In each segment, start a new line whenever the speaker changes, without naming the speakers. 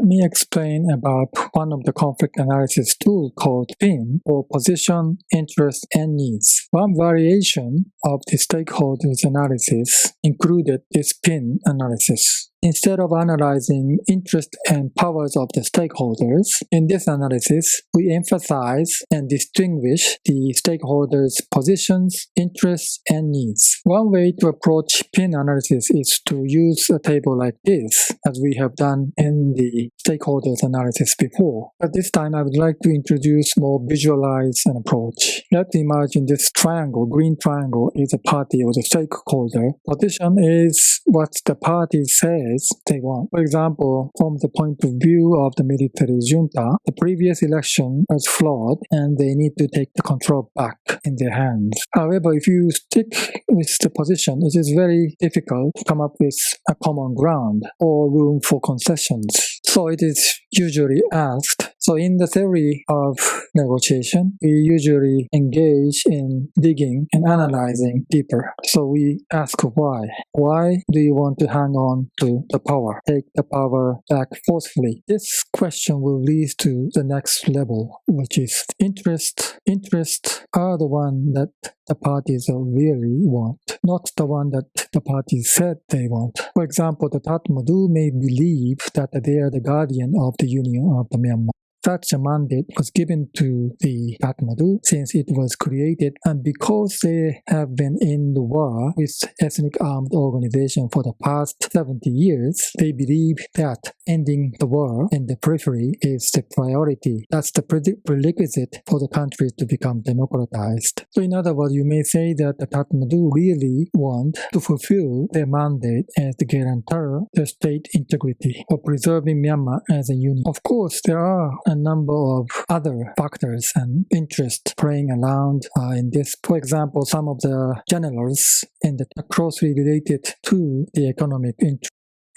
me explain about one of the conflict analysis tools called PIN, or Position, Interest, and Needs. One variation of the stakeholders analysis included this PIN analysis. Instead of analyzing interest and powers of the stakeholders, in this analysis, we emphasize and distinguish the stakeholders' positions, interests, and needs. One way to approach PIN analysis is to use a table like this, as we have done in the stakeholders analysis before. But this time, I would like to introduce more visualized an approach. Let's imagine this triangle, green triangle, is a party or the stakeholder. Position is what the party says they want. For example, from the point of view of the military junta, the previous election was flawed and they need to take the control back in their hands. However, if you stick with the position, it is very difficult to come up with a common ground or room for concessions. So it is usually asked. So in the theory of negotiation, we usually engage in digging and analyzing deeper. So we ask why. Why do you want to hang on to the power? Take the power back forcefully. This question will lead to the next level, which is interest. Interests are the one that the parties really want, not the one that the parties said they want. For example, the Tatmadaw may believe that they are the guardian of the Union of the Myanmar. Such a mandate was given to the Tatmadaw since it was created, and because they have been in the war with ethnic armed organization for the past 70 years, they believe that ending the war in the periphery is the priority. That's the prerequisite for the country to become democratized. So in other words, you may say that the Tatmadaw really want to fulfill their mandate as the guarantor of the state integrity or preserving Myanmar as a unit. Of course, there are a number of other factors and interests playing around in this. For example, some of the generals are closely related to the economic interest,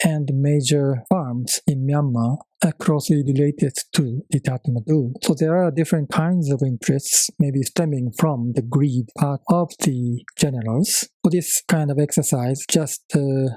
and major farms in Myanmar are closely related to the Tatmadaw. So there are different kinds of interests, maybe stemming from the greed part of the generals. For this kind of exercise, just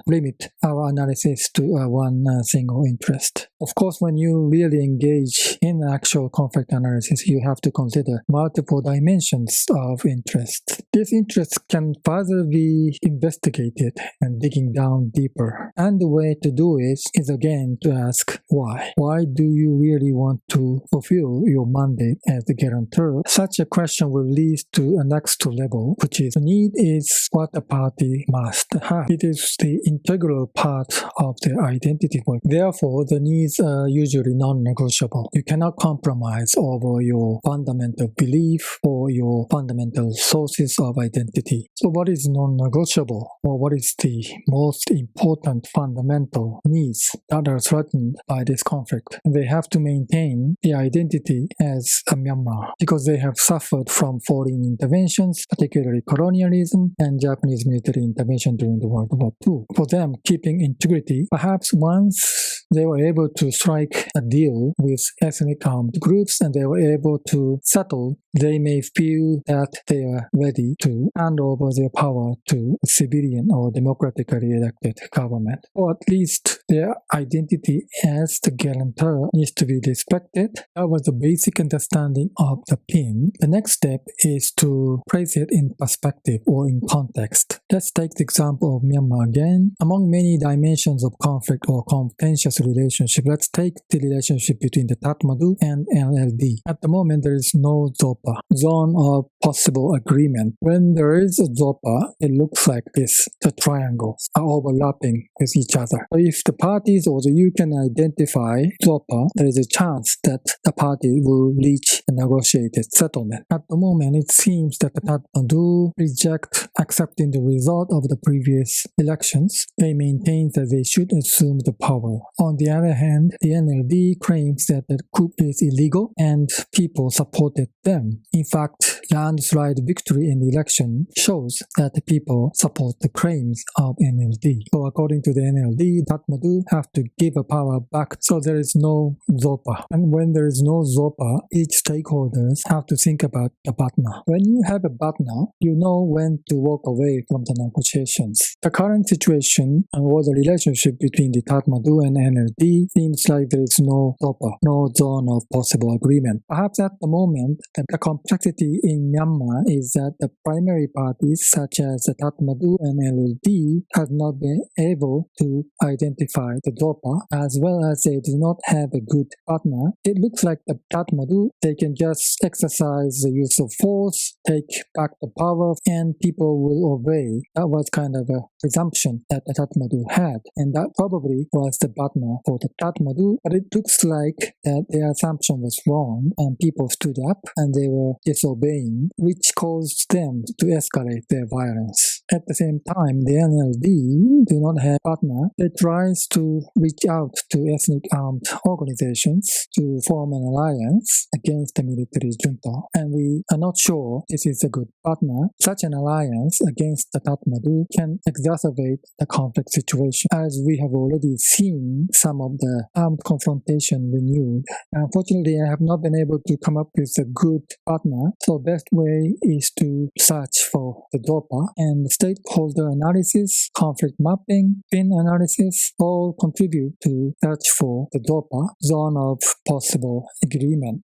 limit our analysis to one single interest. Of course, when you really engage in actual conflict analysis, you have to consider multiple dimensions of interest. These interests can further be investigated and digging down deeper. And the way to do it is again to ask why. Why do you really want to fulfill your mandate as the guarantor? Such a question will lead to a next level, which is the need is what a party must have. It is the integral part of their identity. Therefore, the needs are usually non-negotiable. You cannot compromise over your fundamental belief or your fundamental sources of identity. So what is non-negotiable, or what is the most important fundamental needs that are threatened by this conflict? They have to maintain the identity as a Myanmar because they have suffered from foreign interventions, particularly colonialism and Japanese military intervention during the World War II. For them, keeping integrity, perhaps once they were able to strike a deal with ethnic armed groups and they were able to settle, they may feel that they are ready to hand over their power to a civilian or democratically elected government. Or at least their identity as the guarantor needs to be respected. That was the basic understanding of the PIN. The next step is to place it in perspective or in context. Let's take the example of Myanmar again. Among many dimensions of conflict or contentious relationship, let's take the relationship between the Tatmadaw and NLD. At the moment, there is no ZOPA, zone of possible agreement. When there is a ZOPA, it looks like this. The triangles are overlapping with each other. So if the parties or you can identify ZOPA, there is a chance that the party will reach a negotiated settlement. At the moment, it seems that the Tatmadaw reject accepting the result of the previous elections. They maintain that they should assume the power. On the other hand, the NLD claims that the coup is illegal and people supported them. In fact, landslide victory in the election shows that the people support the claims of NLD. So according to the NLD, Tatmadaw have to give a power back so there is no Zopa. And when there is no Zopa, each stakeholders have to think about the partner. When you have a partner, you know when to walk away from the negotiations. The current situation or the relationship between the Tatmadaw and NLD seems like there is no Zopa, no zone of possible agreement. Perhaps at the moment, the complexity in Myanmar is that the primary parties such as the Tatmadaw and NLD have not been able to identify the Zopa, as well as they do not have a good partner. It looks like the Tatmadaw, they can just exercise the use of force, take back the power, and people will obey. That was kind of a presumption that the Tatmadaw had, and that probably was the partner for the Tatmadaw, but it looks like that their assumption was wrong, and people stood up and they were disobeying, which caused them to escalate their violence. At the same time, the NLD do not have a partner. It tries to reach out to ethnic armed organizations to form an alliance against the military junta, and we are not sure this is a good partner. Such an alliance against the Tatmadaw can exacerbate the conflict situation, as we have already seen some of the armed confrontation renewed. Unfortunately, I have not been able to come up with a good partner, so best way is to search for the Zopa, and stakeholder analysis, conflict mapping, pin analysis all contribute to search for the Zopa, zone of possible agreement.